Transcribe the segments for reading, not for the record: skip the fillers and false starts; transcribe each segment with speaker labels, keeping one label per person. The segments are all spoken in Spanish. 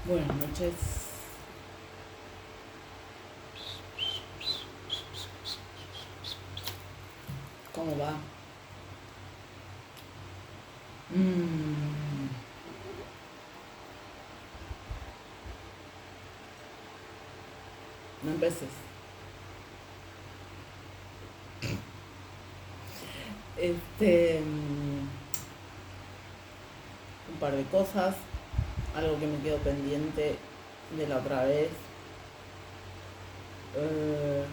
Speaker 1: Buenas noches. ¿Cómo va? Mm, no empeces. Un par de cosas. Algo que me quedó pendiente de la otra vez. eh,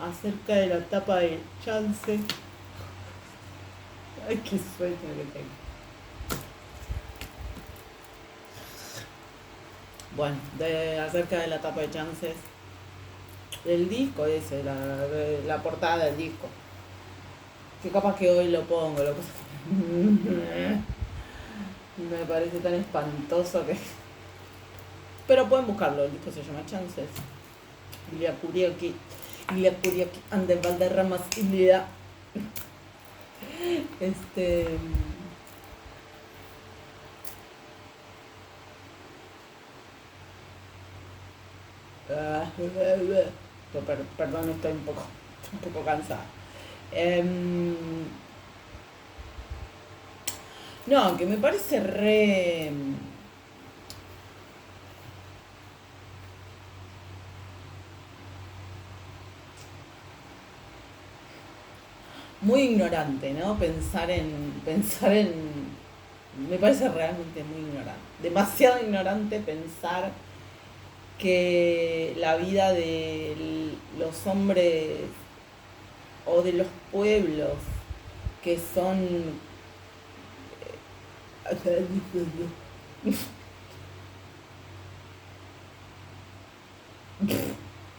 Speaker 1: Acerca de la tapa de Chance. Ay, qué sueño que tengo. Bueno, acerca de la tapa de Chances. Del disco ese, la portada del disco. Que capaz que hoy lo pongo, lo que pasa es que me parece tan espantoso que. Pero pueden buscarlo, el disco se llama Chances. Ilia Kurioki. Ilia Kurioki and the Valderramas Ilia. Este. Perdón, estoy un poco cansada. No, que me parece re. Muy ignorante, ¿no? Pensar en. Me parece realmente muy ignorante. Demasiado ignorante pensar que la vida de los hombres o de los pueblos que son.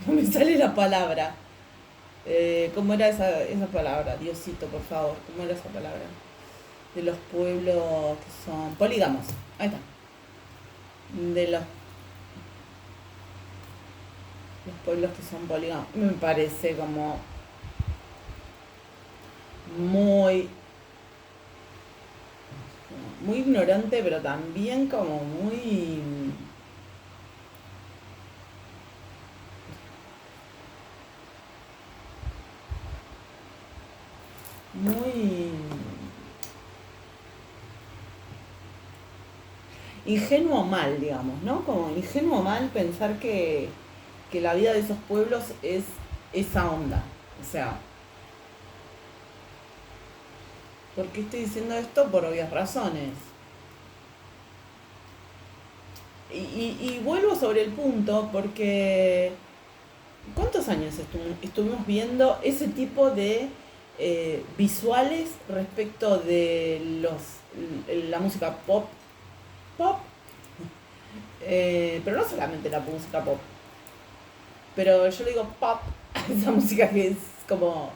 Speaker 1: No me sale la palabra. ¿Cómo era esa palabra? Diosito, por favor. ¿Cómo era esa palabra? De los pueblos que son polígamos. Ahí está. De los pueblos que son polígamos. Me parece como muy, muy ignorante, pero también como muy. Muy ingenuo mal, digamos, ¿no? Como ingenuo mal pensar que la vida de esos pueblos es esa onda. O sea, ¿por qué estoy diciendo esto? Por obvias razones. Y vuelvo sobre el punto porque ¿cuántos años estuvimos viendo ese tipo de visuales respecto de la música pop, pero no solamente la música pop, pero yo le digo pop a esa música que es como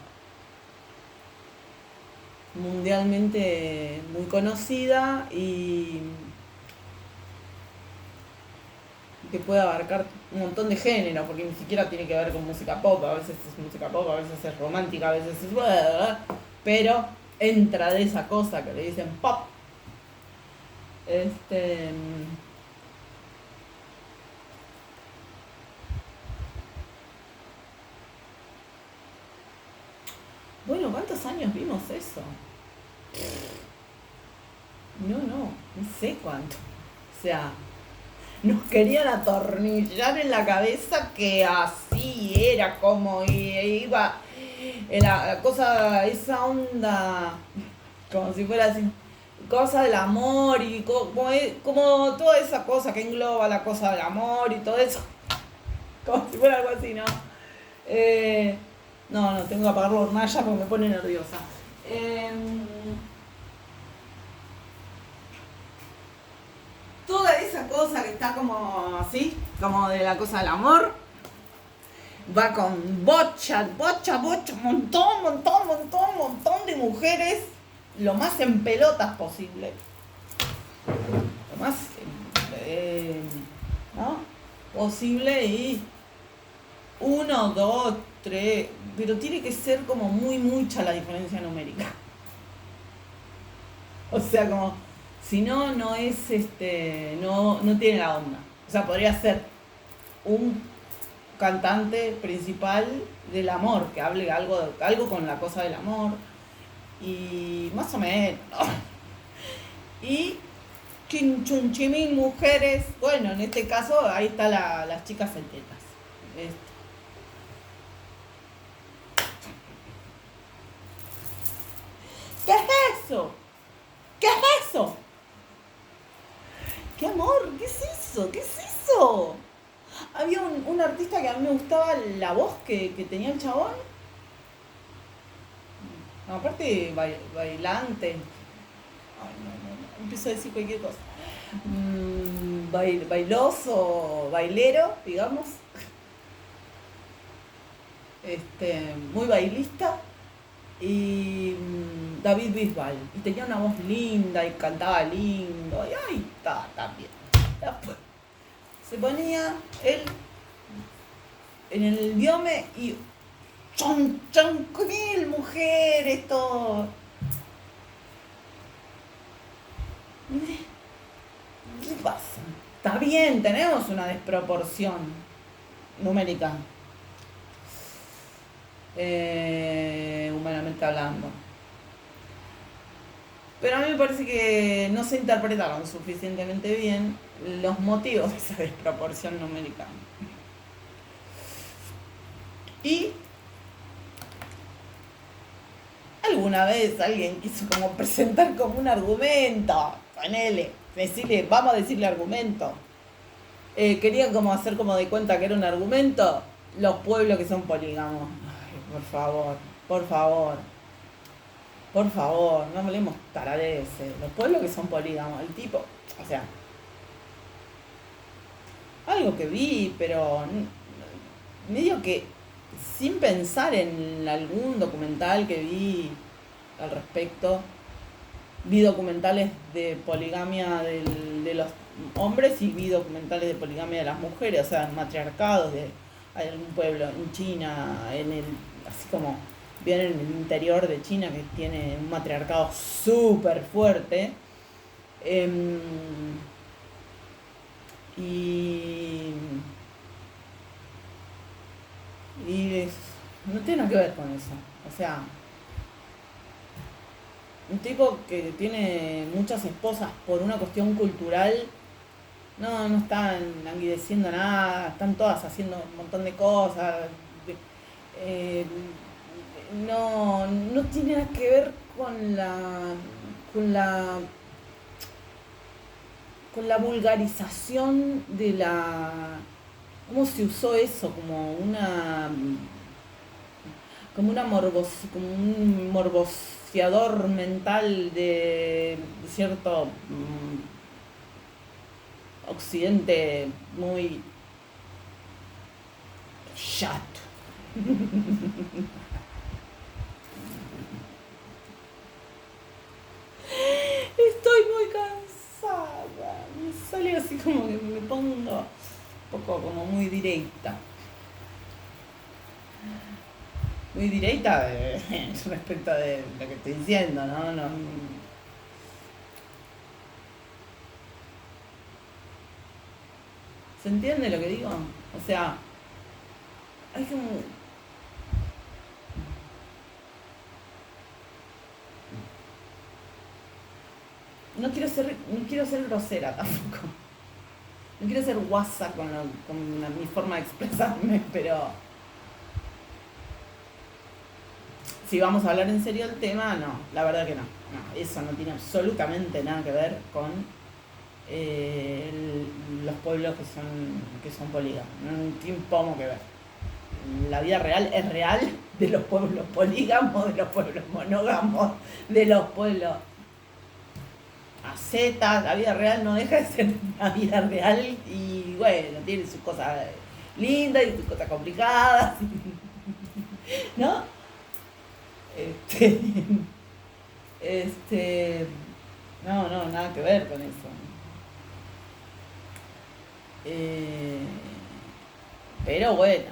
Speaker 1: mundialmente muy conocida y que puede abarcar un montón de géneros, porque ni siquiera tiene que ver con música pop, a veces es música pop, a veces es romántica, a veces es. Pero entra de esa cosa que le dicen pop. Este. Bueno, ¿cuántos años vimos eso? No sé cuánto. O sea, nos querían atornillar en la cabeza que así era como iba la cosa, esa onda, como si fuera así, cosa del amor y como toda esa cosa que engloba la cosa del amor y todo eso, como si fuera algo así, ¿no? Eh, no, tengo que apagar la hornalla porque me pone nerviosa. Eh, Toda esa cosa que está como así, como de la cosa del amor, va con bocha, montón de mujeres, lo más en pelotas posible. Lo más ¿no? posible y uno, dos, tres, pero tiene que ser como muy mucha la diferencia numérica. O sea, como Si no, no es no tiene la onda. O sea, podría ser un cantante principal del amor, que hable algo con la cosa del amor. Y más o menos. Y chinchunchimín mujeres. Bueno, en este caso, ahí está las chicas en tetas. Este, ¿Qué es eso? ¿Qué es eso? ¿Qué amor? ¿Qué es eso? ¿Qué es eso? Había un artista que a mí me gustaba la voz que tenía el chabón. No, aparte, bailante. Ay, no. Empiezo a decir cualquier cosa. Bailoso, bailero, digamos. Muy bailista. Y David Bisbal. Y tenía una voz linda y cantaba lindo. Y ahí está también. Después se ponía él en el biome y chon, chon con él, mujeres, todo. ¿Qué pasa? Está bien, tenemos una desproporción numérica, humanamente hablando. Pero a mí me parece que no se interpretaron suficientemente bien los motivos de esa desproporción numérica. Y alguna vez alguien quiso como presentar como un argumento, ponele, vamos a decirle argumento. Querían como hacer como de cuenta que era un argumento los pueblos que son polígamos. Ay, por favor, por favor. Por favor, no hablemos taradeces. Los pueblos que son polígamos, el tipo, o sea, algo que vi, pero medio que sin pensar en algún documental que vi al respecto, vi documentales de poligamia de los hombres y vi documentales de poligamia de las mujeres, o sea, matriarcados de algún pueblo en China, así como bien en el interior de China, que tiene un matriarcado súper fuerte. Y, no tiene nada que ver con eso. O sea, un tipo que tiene muchas esposas por una cuestión cultural, no están languideciendo nada, están todas haciendo un montón de cosas. Eh, no tiene nada que ver con la con la vulgarización de cómo se usó eso como un morboseador mental de cierto occidente muy chato. Estoy muy cansada. Me sale así como que me pongo un poco como muy directa. Muy directa respecto de lo que estoy diciendo, ¿no? ¿Se entiende lo que digo? O sea, hay como... No quiero ser grosera tampoco. No quiero ser guasa con mi forma de expresarme, pero si vamos a hablar en serio del tema, no, la verdad que no. No, eso no tiene absolutamente nada que ver con los pueblos que son polígamos. No tiene poco que ver. La vida real es real de los pueblos polígamos, de los pueblos monógamos, de los pueblos acetas. La vida real no deja de ser una vida real y bueno, tiene sus cosas lindas y sus cosas complicadas, ¿no? No, nada que ver con eso. Pero bueno,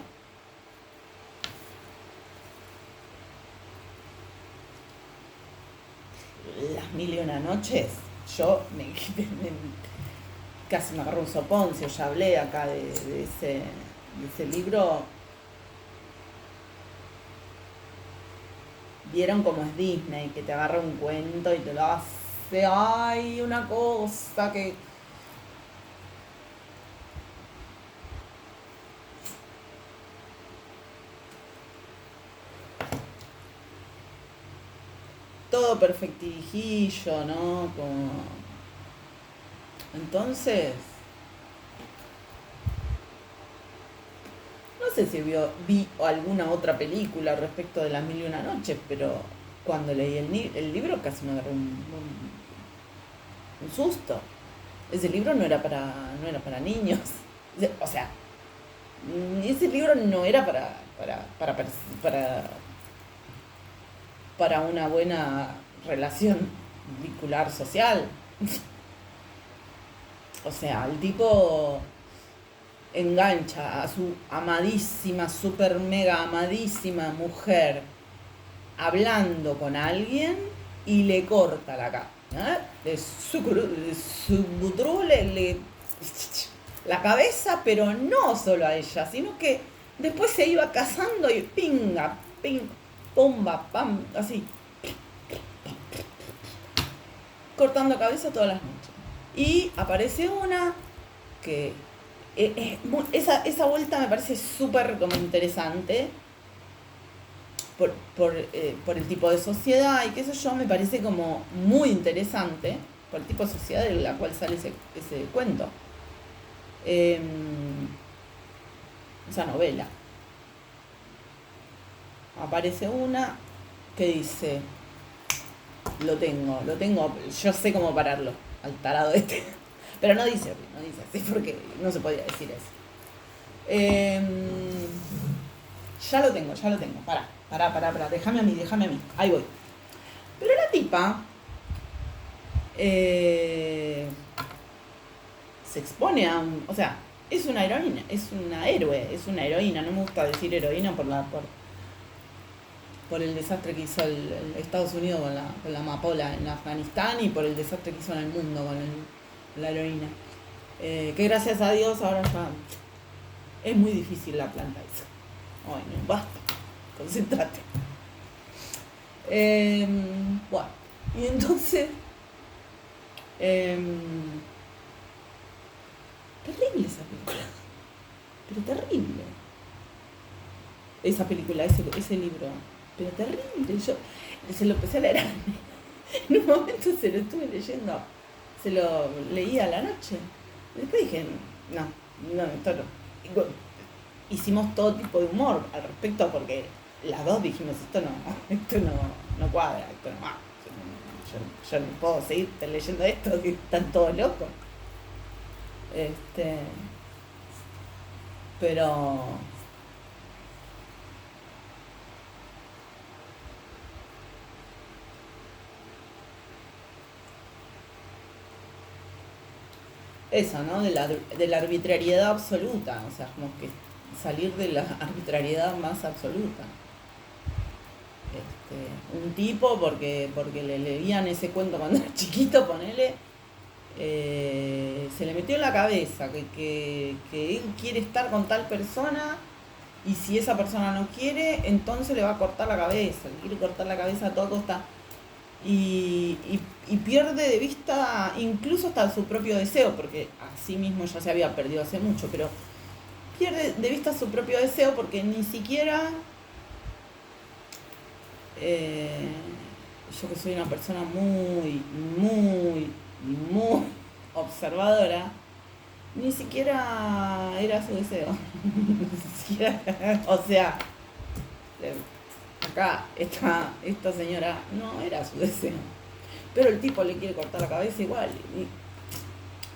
Speaker 1: las mil y una noches yo casi me agarró un soponcio, ya hablé acá de ese libro. Vieron cómo es Disney, que te agarra un cuento y te lo hace, ay, una cosa que... Todo perfectijillo, ¿no? Como... Entonces, no sé si vi alguna otra película respecto de Las Mil y una Noches, pero cuando leí el libro casi me agarró un susto. Ese libro no era para niños. O sea, ese libro no era para una buena relación vincular social. O sea, el tipo engancha a su amadísima, super mega amadísima mujer hablando con alguien y le corta la cara. De su la cabeza, pero no solo a ella, sino que después se iba casando y pinga, ping, pumba, pam, así, cortando cabeza todas las noches. Y aparece una que esa vuelta me parece súper como interesante por el tipo de sociedad y qué sé yo, me parece como muy interesante por el tipo de sociedad de la cual sale ese cuento. Esa novela. Aparece una que dice, lo tengo, yo sé cómo pararlo al tarado este. Pero no dice así porque no se podía decir eso. Ya lo tengo. Pará, déjame a mí. Ahí voy. Pero la tipa se expone a o sea, es una heroína, es una héroe, es una heroína. No me gusta decir heroína por el desastre que hizo el Estados Unidos con la amapola en Afganistán y por el desastre que hizo en el mundo con la heroína. Que gracias a Dios ahora ya es muy difícil la planta esa. Ay, no, basta, concéntrate. Bueno, y entonces terrible esa película, pero terrible esa película, ese libro, pero terrible. Yo se lo empecé a leer en un momento, se lo estuve leyendo, se lo leí a la noche. Después dije, no, esto no. Hicimos todo tipo de humor al respecto porque las dos dijimos, esto no cuadra, esto no va. Yo no puedo seguir leyendo esto, que están todos locos. Pero eso, ¿no? De la arbitrariedad absoluta, o sea, como que salir de la arbitrariedad más absoluta. Un tipo, porque le leían ese cuento cuando era chiquito, ponele, se le metió en la cabeza que él quiere estar con tal persona y si esa persona no quiere, entonces le va a cortar la cabeza, le quiere cortar la cabeza a toda costa. Y pierde de vista incluso hasta su propio deseo, porque a sí mismo ya se había perdido hace mucho, pero pierde de vista su propio deseo porque ni siquiera, yo que soy una persona muy, muy, muy observadora, ni siquiera era su deseo. O sea, acá esta señora no era su deseo, pero el tipo le quiere cortar la cabeza igual. Y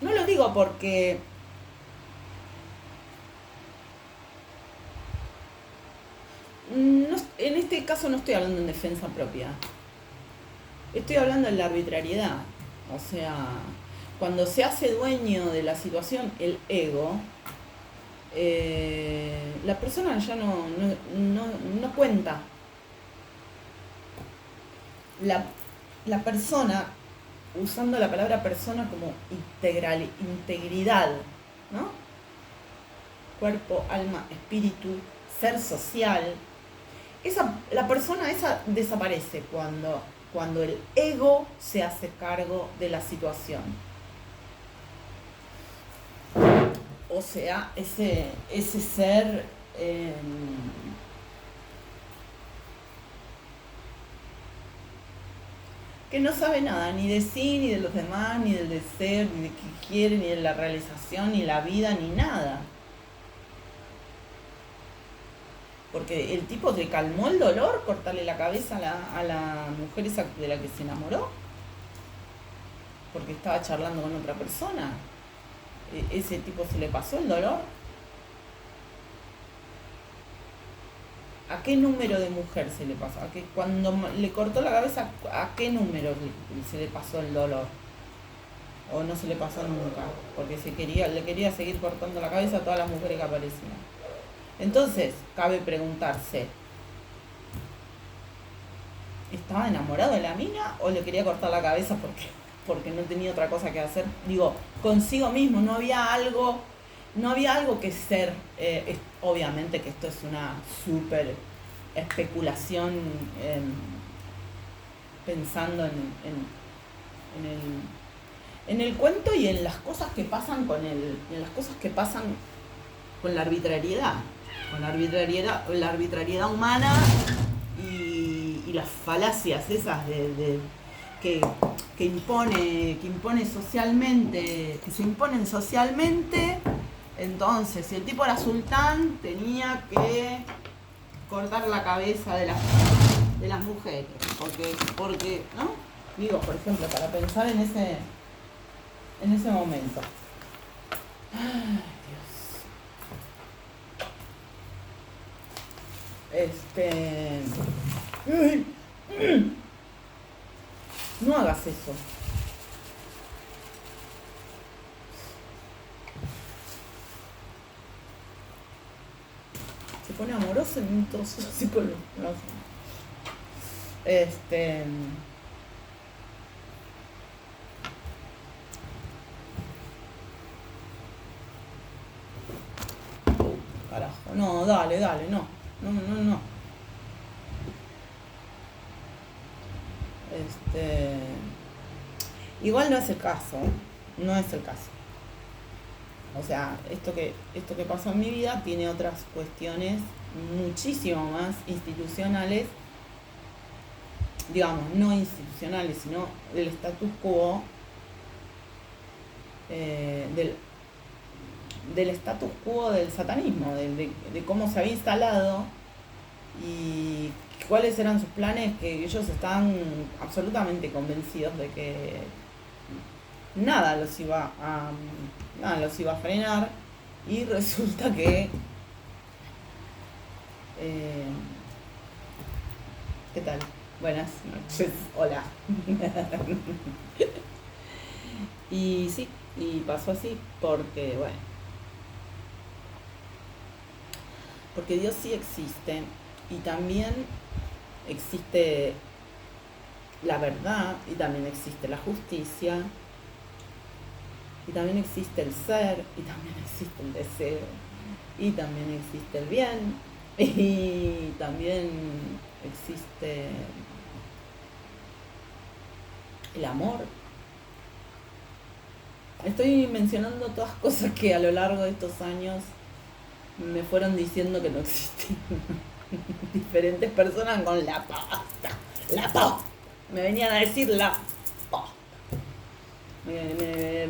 Speaker 1: no lo digo porque no, en este caso no estoy hablando en defensa propia, estoy hablando de la arbitrariedad. O sea, cuando se hace dueño de la situación el ego, la persona ya no cuenta. La persona usando la palabra persona como integridad, ¿no? Cuerpo, alma, espíritu, ser social. La persona esa desaparece cuando el ego se hace cargo de la situación. O sea, ese ser que no sabe nada, ni de sí, ni de los demás, ni del deseo, ni de qué quiere, ni de la realización, ni la vida, ni nada. Porque el tipo le calmó el dolor cortarle la cabeza a la mujer esa de la que se enamoró. Porque estaba charlando con otra persona. Ese tipo se le pasó el dolor. ¿A qué número de mujer se le pasó? Cuando le cortó la cabeza, ¿a qué número se le pasó el dolor? O no se le pasó nunca, porque le quería seguir cortando la cabeza a todas las mujeres que aparecían. Entonces, cabe preguntarse, ¿estaba enamorado de la mina o le quería cortar la cabeza porque no tenía otra cosa que hacer? Digo, consigo mismo, no había algo que ser. Obviamente que esto es una súper especulación, pensando en el cuento y en las cosas que pasan con la arbitrariedad. Con la arbitrariedad humana y las falacias esas que impone socialmente, que se imponen socialmente. Entonces, si el tipo era sultán, tenía que cortar la cabeza de las mujeres, porque, ¿no? Digo, por ejemplo, para pensar en ese momento. Ay, Dios. No hagas eso. Se pone amoroso en un trozo así con los brazos. Carajo, no, dale, no. Igual no es el caso. O sea, esto que pasó en mi vida tiene otras cuestiones muchísimo más institucionales, digamos, no institucionales, sino del status quo, del status quo del satanismo, de cómo se había instalado y cuáles eran sus planes, que ellos estaban absolutamente convencidos de que nada los iba a frenar, y resulta que ¿qué tal? Buenas noches, hola. Y sí, y pasó así porque Dios sí existe, y también existe la verdad, y también existe la justicia, y también existe el ser, y también existe el deseo, y también existe el bien, y también existe el amor. Estoy mencionando todas cosas que a lo largo de estos años me fueron diciendo que no existían. Diferentes personas con la posta. Me venían a decir la posta. Me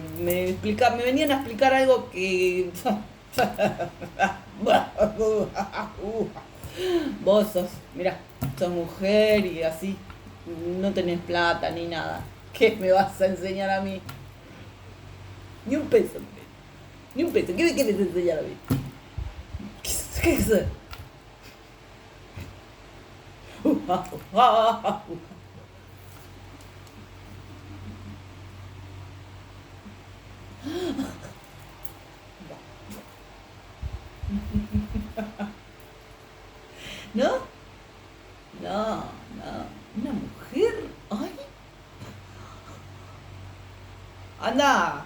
Speaker 1: venían a explicar algo que... Vos sos mujer y así no tenés plata ni nada. ¿Qué me vas a enseñar a mí? Ni un peso. ¿Qué me quieres enseñar a mí? ¿Qué es eso? ¿No? No. Una mujer. Ay. Anda,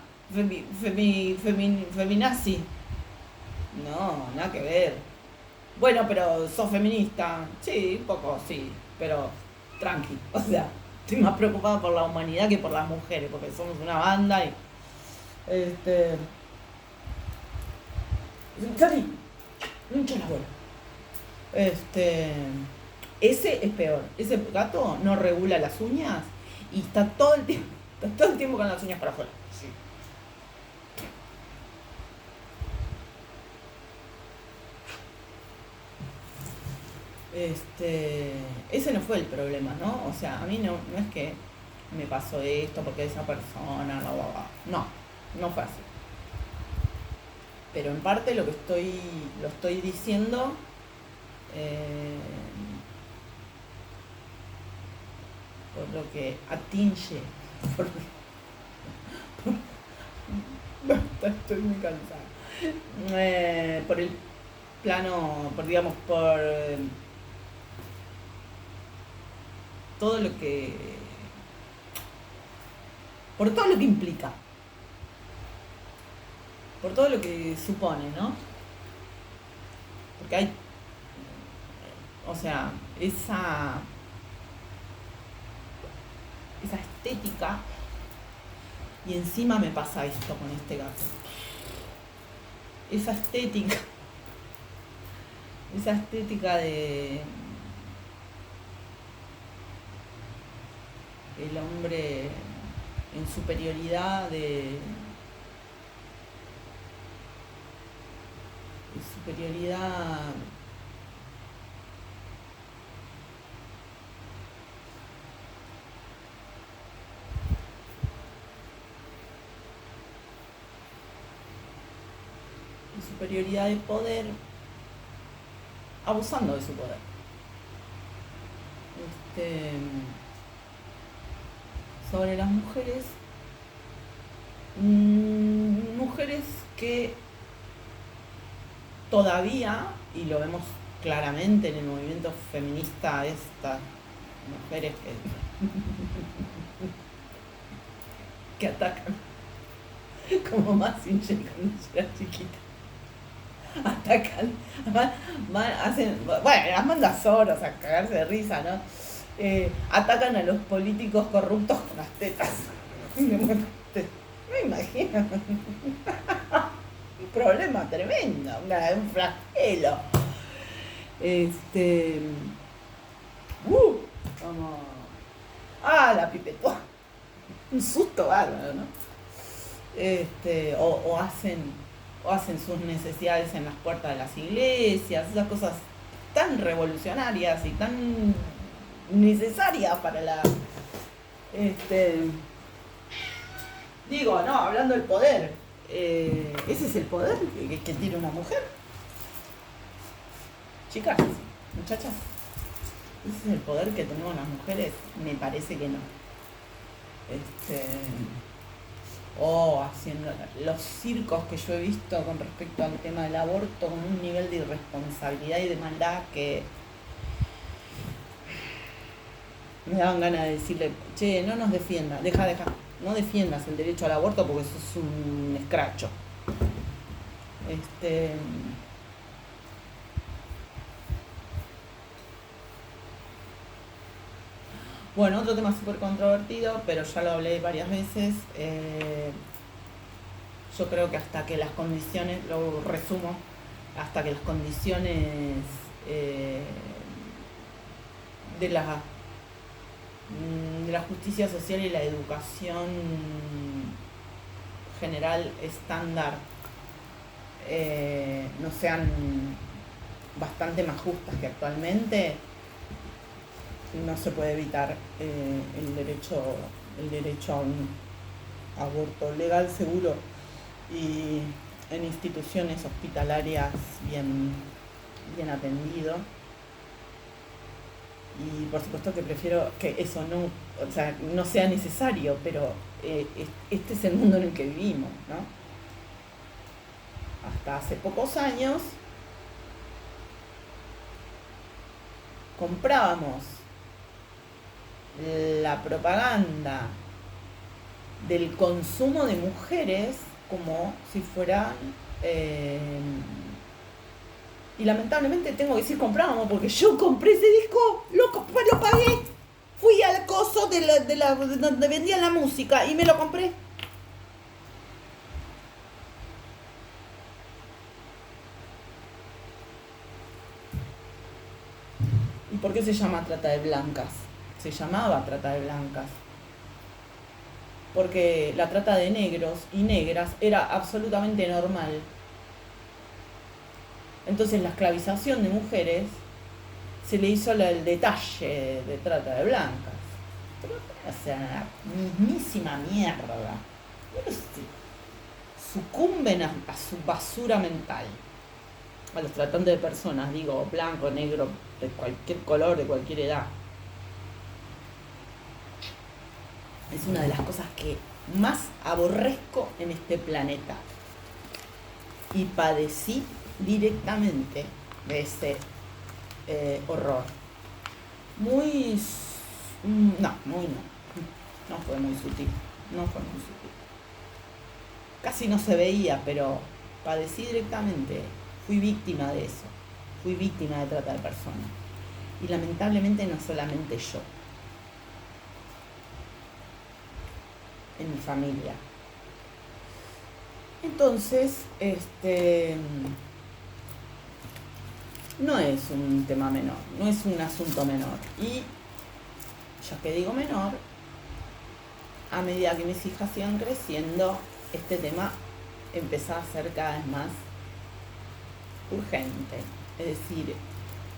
Speaker 1: feminazi. No, nada que ver. Bueno, pero sos feminista. Sí, poco, sí. Pero tranqui. O sea, estoy más preocupada por la humanidad que por las mujeres, porque somos una banda y. Este. Cari, no hincha la bola. Este. Ese es peor. Ese gato no regula las uñas y está todo el tiempo, está todo el tiempo con las uñas para afuera. Sí. Ese no fue el problema, ¿no? O sea, a mí no es que me pasó esto porque esa persona, no, no fue así. Pero en parte lo estoy diciendo eh, por lo que atinge, por, basta, estoy muy cansada. Por el plano, por digamos, por todo lo que, por todo lo que implica, por todo lo que supone, ¿no? Porque hay, o sea, esa estética, y encima me pasa esto con este gato. Esa estética de el hombre en superioridad de superioridad superioridad de poder, abusando de su poder. Sobre las mujeres, mujeres que todavía, y lo vemos claramente en el movimiento feminista, estas mujeres que atacan como Mazinger cuando yo era chiquita. Atacan, hacen, bueno, las manda soros a cagarse de risa, ¿no? Atacan a los políticos corruptos con las tetas. Me imagino. Un problema tremendo, un flagelo. Como. La pipetó. Un susto bárbaro, ¿no? O hacen sus necesidades en las puertas de las iglesias, esas cosas tan revolucionarias y tan necesarias para la. Digo, no, hablando del poder, ese es el poder que tiene una mujer. Chicas, muchachas, ese es el poder que tenemos las mujeres, me parece que no. O haciendo los circos que yo he visto con respecto al tema del aborto, con un nivel de irresponsabilidad y de maldad que me daban ganas de decirle, che, no nos defiendas, deja, no defiendas el derecho al aborto porque eso es un escracho. Bueno, otro tema súper controvertido, pero ya lo hablé varias veces. Yo creo que hasta que las condiciones, lo resumo, hasta que las condiciones de la justicia social y la educación general estándar no sean bastante más justas que actualmente, no se puede evitar el derecho a un aborto legal, seguro y en instituciones hospitalarias bien atendido. Y por supuesto que prefiero que eso no sea necesario, pero este es el mundo en el que vivimos, ¿no? Hasta hace pocos años comprábamos la propaganda del consumo de mujeres como si fueran... y lamentablemente tengo que decir compramos, porque yo compré ese disco, lo pagué. Fui al coso donde vendían la música y me lo compré. ¿Y por qué se llama trata de blancas? Se llamaba trata de blancas. Porque la trata de negros y negras era absolutamente normal. Entonces la esclavización de mujeres se le hizo el detalle de trata de blancas. Pero, o sea, la mismísima mierda. Sucumben a su basura mental. A los tratantes de personas, digo, blanco, negro, de cualquier color, de cualquier edad. Es una de las cosas que más aborrezco en este planeta. Y padecí directamente de ese horror. No fue muy sutil. Casi no se veía, pero padecí directamente. Fui víctima de eso. Fui víctima de trata de personas. Y lamentablemente no solamente yo. En mi familia. Entonces, no es un tema menor, no es un asunto menor. Y, ya que digo menor, a medida que mis hijas sigan creciendo, este tema empezó a ser cada vez más urgente. Es decir,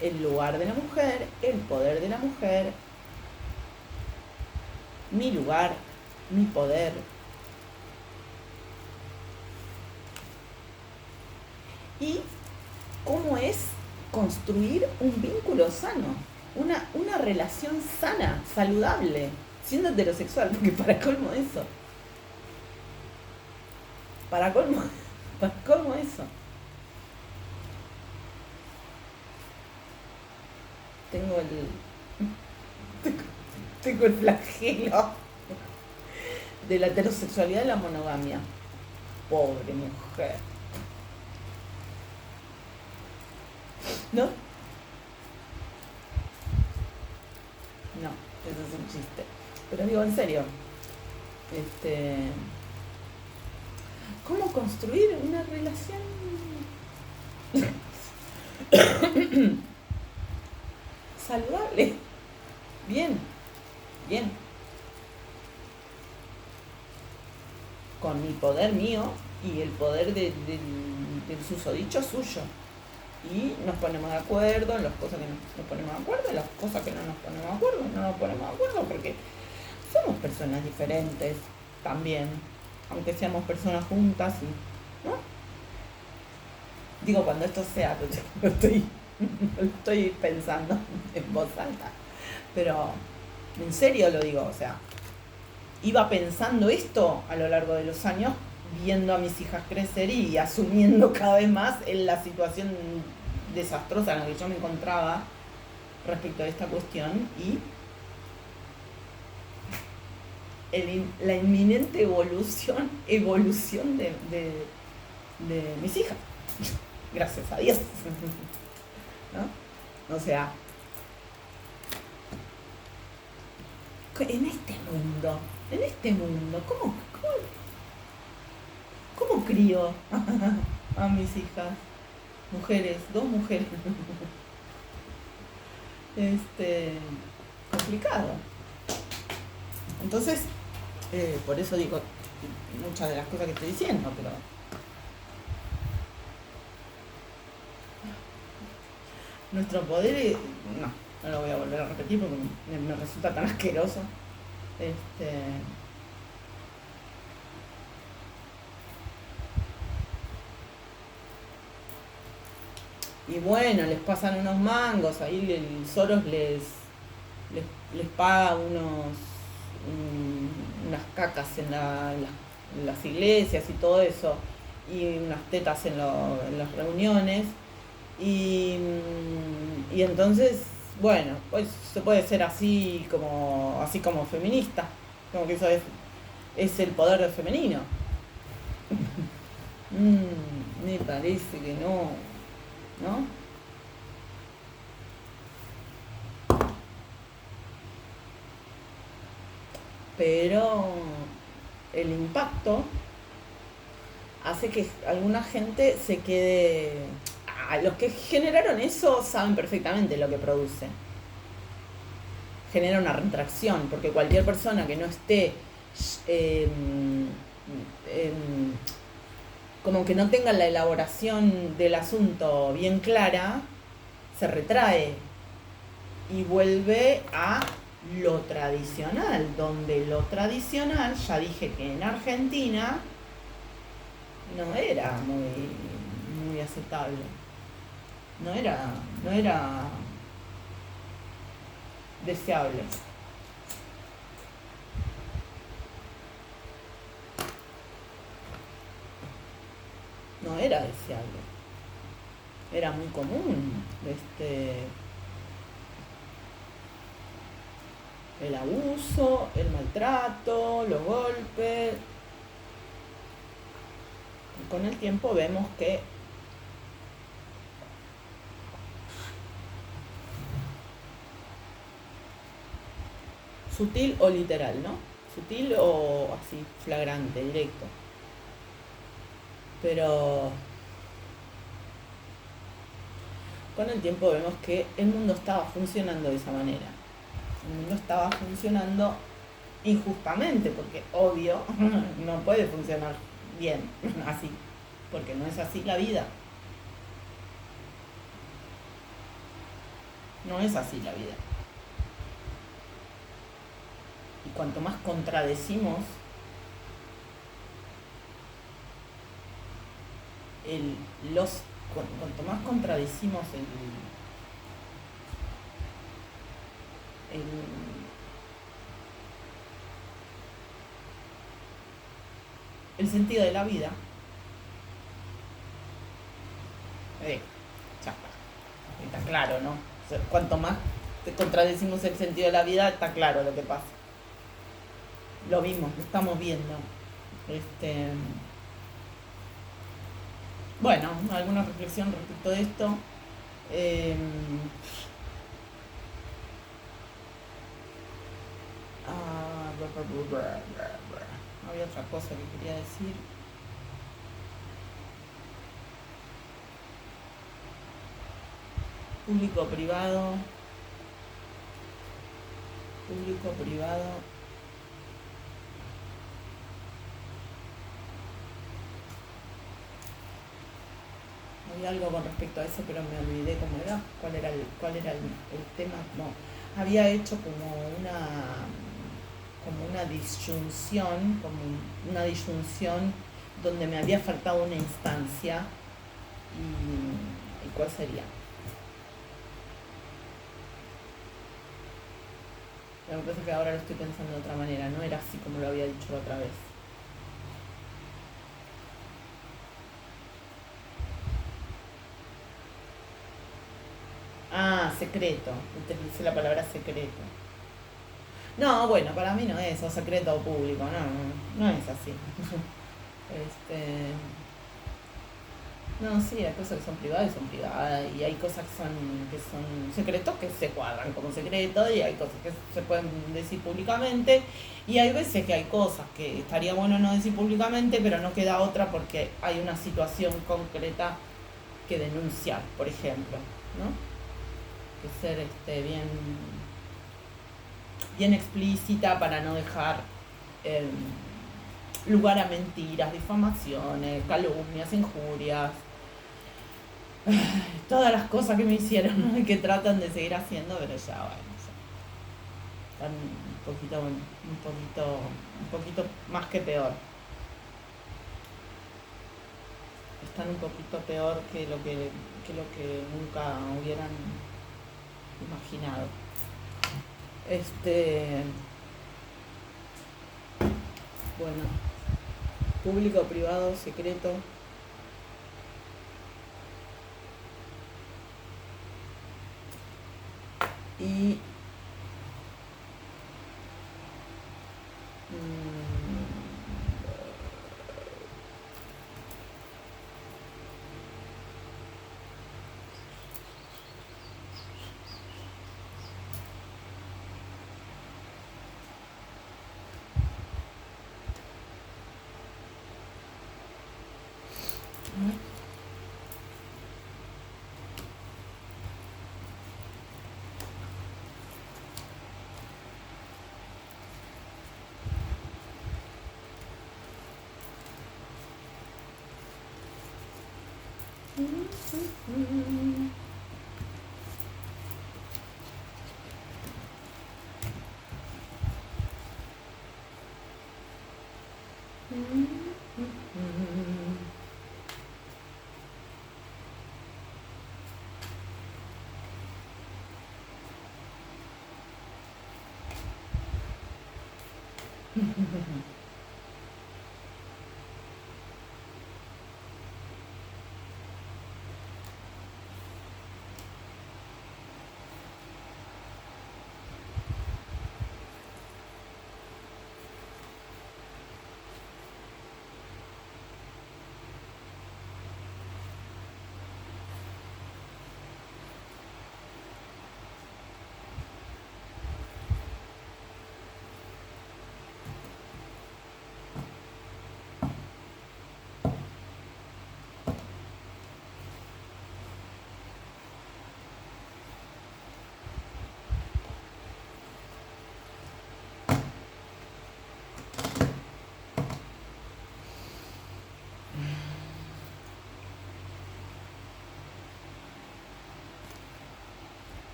Speaker 1: el lugar de la mujer, el poder de la mujer, mi lugar, mi poder. Y cómo es construir un vínculo sano, una relación sana, saludable, siendo heterosexual, porque para colmo eso. Para colmo eso. Tengo el flagelo de la heterosexualidad y la monogamia. Pobre mujer. ¿No? No, eso es un chiste. Pero digo, en serio. ¿Cómo construir una relación saludable? Bien. Con mi poder mío y el poder del susodicho suyo. Y nos ponemos de acuerdo en las cosas que nos ponemos de acuerdo, en las cosas que no nos ponemos de acuerdo, no nos ponemos de acuerdo porque somos personas diferentes también, aunque seamos personas juntas, ¿no? Digo, cuando esto sea, lo estoy pensando en voz alta, pero en serio lo digo, o sea, iba pensando esto a lo largo de los años, viendo a mis hijas crecer y asumiendo cada vez más en la situación desastrosa en la que yo me encontraba respecto a esta cuestión y la inminente evolución de mis hijas. Gracias a Dios. ¿No? O sea, en este mundo, ¿cómo crío a mis hijas? Mujeres, 2 mujeres. Complicado. Entonces, por eso digo muchas de las cosas que estoy diciendo, pero nuestro poder, no lo voy a volver a repetir porque me resulta tan asqueroso. Y bueno, les pasan unos mangos, ahí el Soros les paga unas cacas en las iglesias y todo eso, y unas tetas en las reuniones, y entonces, bueno, pues se puede ser así como feminista, como que eso es es el poder femenino. Me parece que no, ¿no? Pero el impacto hace que alguna gente se quede... los que generaron eso saben perfectamente lo que produce. Genera una retracción, porque cualquier persona que no esté como que no tenga la elaboración del asunto bien clara, se retrae y vuelve a lo tradicional, donde lo tradicional, ya dije que en Argentina no era muy aceptable, no era deseable. No era deseable. Era muy común el abuso, el maltrato, los golpes. Y con el tiempo vemos que sutil o literal, ¿no? Sutil o así, flagrante, directo. Pero con el tiempo vemos que el mundo estaba funcionando de esa manera. El mundo estaba funcionando injustamente, porque obvio no puede funcionar bien así, porque no es así la vida. No es así la vida. Y cuanto más contradecimos cuanto más contradecimos el sentido de la vida, ya está claro, ¿no? O sea, cuanto más contradecimos el sentido de la vida, está claro lo que pasa. Lo vimos, lo estamos viendo. Bueno, alguna reflexión respecto de esto. Había otra cosa que quería decir. Público privado. Había algo con respecto a eso, pero me olvidé cómo era, cuál era el tema. No, había hecho como una disyunción, donde me había faltado una instancia. ¿Y cuál sería? Lo que pasa es que ahora lo estoy pensando de otra manera, no era así como lo había dicho la otra vez. Secreto, utilicé la palabra secreto. No, bueno, para mí no es o secreto o público, no es así. No, sí, hay cosas que son privadas y son privadas, y hay cosas que son secretos que se cuadran como secreto, y hay cosas que se pueden decir públicamente, y hay veces que hay cosas que estaría bueno no decir públicamente, pero no queda otra porque hay una situación concreta que denunciar, por ejemplo, ¿no? Que ser bien explícita para no dejar lugar a mentiras, difamaciones, calumnias, injurias, todas las cosas que me hicieron, ¿no? Y que tratan de seguir haciendo, pero ya bueno, están un poquito más que peor. Están un poquito peor que lo que nunca hubieran imaginado. Bueno, público, privado, secreto. Y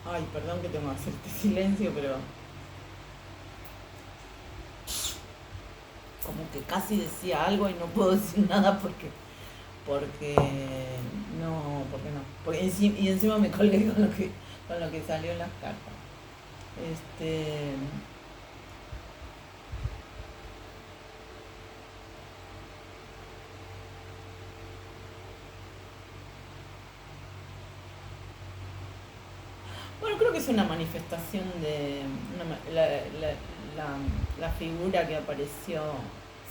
Speaker 1: Ay, perdón que tengo que hacer este silencio, pero como que casi decía algo y no puedo decir nada porque no. Y encima me colgué con lo que salió en las cartas. Este, bueno, creo que es una manifestación de la figura que apareció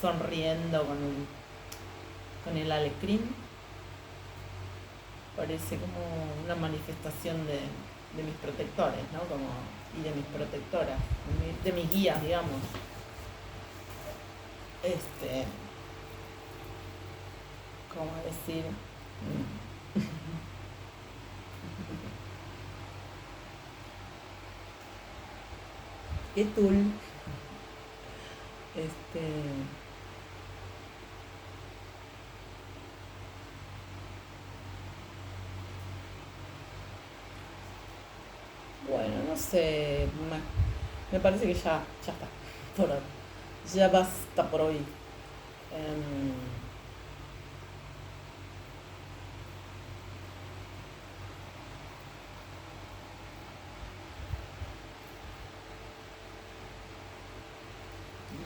Speaker 1: sonriendo con el alecrín. Parece como una manifestación de mis protectores, ¿no? Y de mis protectoras, de mis guías, digamos. Este, ¿Cómo decir? ¿Qué tul? Este, bueno, no sé, me parece que ya está, por hoy. Ya basta por hoy. Em,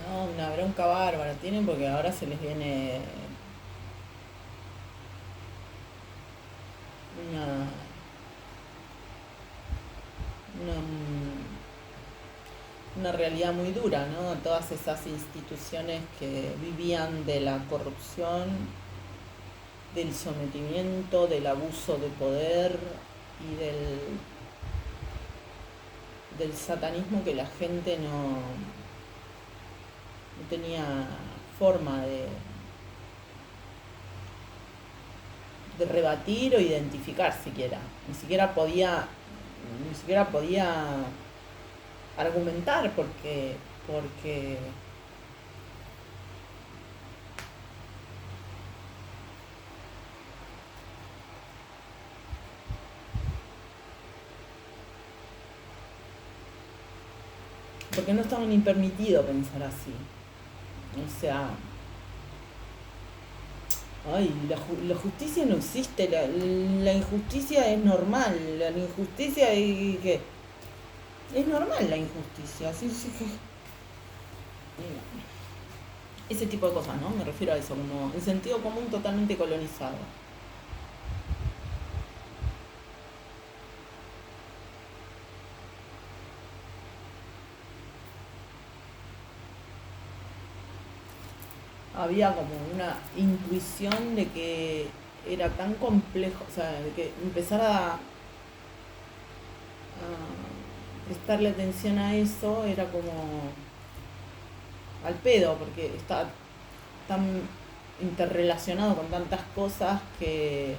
Speaker 1: no, una bronca bárbara tienen porque ahora se les viene una, una, una realidad muy dura, ¿no? Todas esas instituciones que vivían de la corrupción, del sometimiento, del abuso de poder y del satanismo que la gente no tenía forma de rebatir o identificar siquiera. Ni siquiera podía argumentar porque porque no estaba ni permitido pensar así. O sea, ay, la justicia no existe, la injusticia es normal, la injusticia es normal la injusticia, así que ese tipo de cosas, ¿no? Me refiero a eso, como el sentido común totalmente colonizado. había como una intuición de que era tan complejo, o sea, de que empezar a prestarle atención a eso era como al pedo, porque está tan interrelacionado con tantas cosas que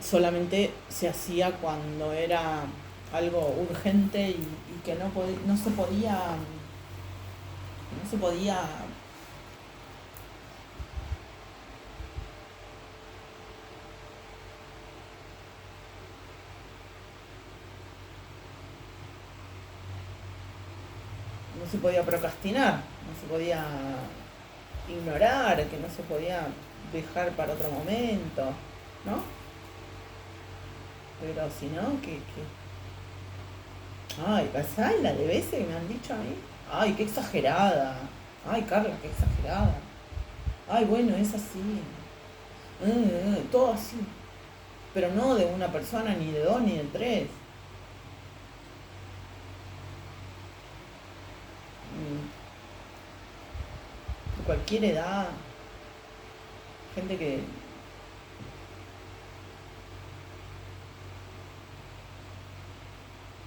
Speaker 1: solamente se hacía cuando era algo urgente y que no se podía, no se podía, no se podía procrastinar, no se podía ignorar, que no se podía dejar para otro momento, ¿no? Pero si no, ay, ¿sabes la de veces que me han dicho a mí? Ay, qué exagerada. Ay, Carla, qué exagerada. Ay, bueno, es así. Todo así. Pero no de una persona, ni de dos, ni de tres. De cualquier edad. Gente que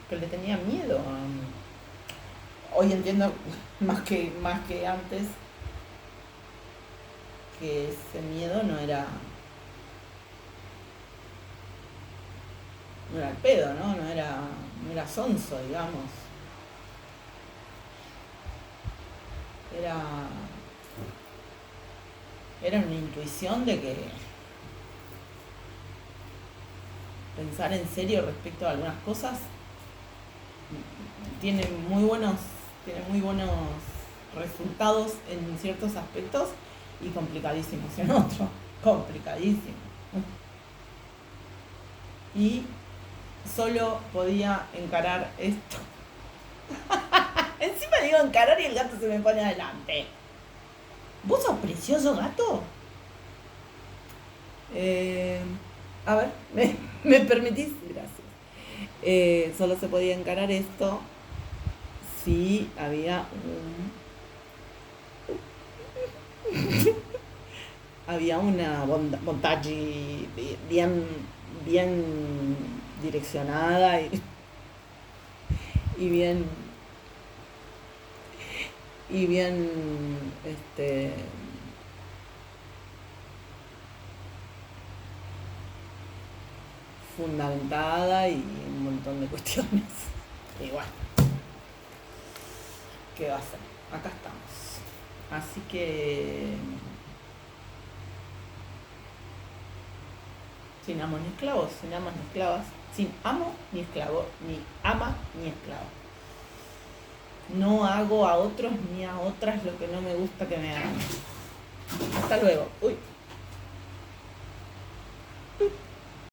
Speaker 1: le tenía miedo. Hoy entiendo más que antes que ese miedo no era el pedo, ¿no? No era sonso, digamos. Era, era una intuición de que pensar en serio respecto a algunas cosas tiene tiene muy buenos resultados en ciertos aspectos y complicadísimos en otros. Complicadísimos. Y solo podía encarar esto. Encima digo encarar y el gato se me pone adelante. ¿Vos sos precioso, gato? A ver, ¿me permitís? Gracias. Solo se podía encarar esto si había había una montaje bien direccionada y bien fundamentada y un montón de cuestiones. Y bueno, ¿qué va a ser? Acá estamos. Así que sin amo ni esclavos, sin amas ni esclavas, sin amo ni esclavo, ni ama ni esclavo. No hago a otros ni a otras lo que no me gusta que me hagan. Hasta luego. Uy.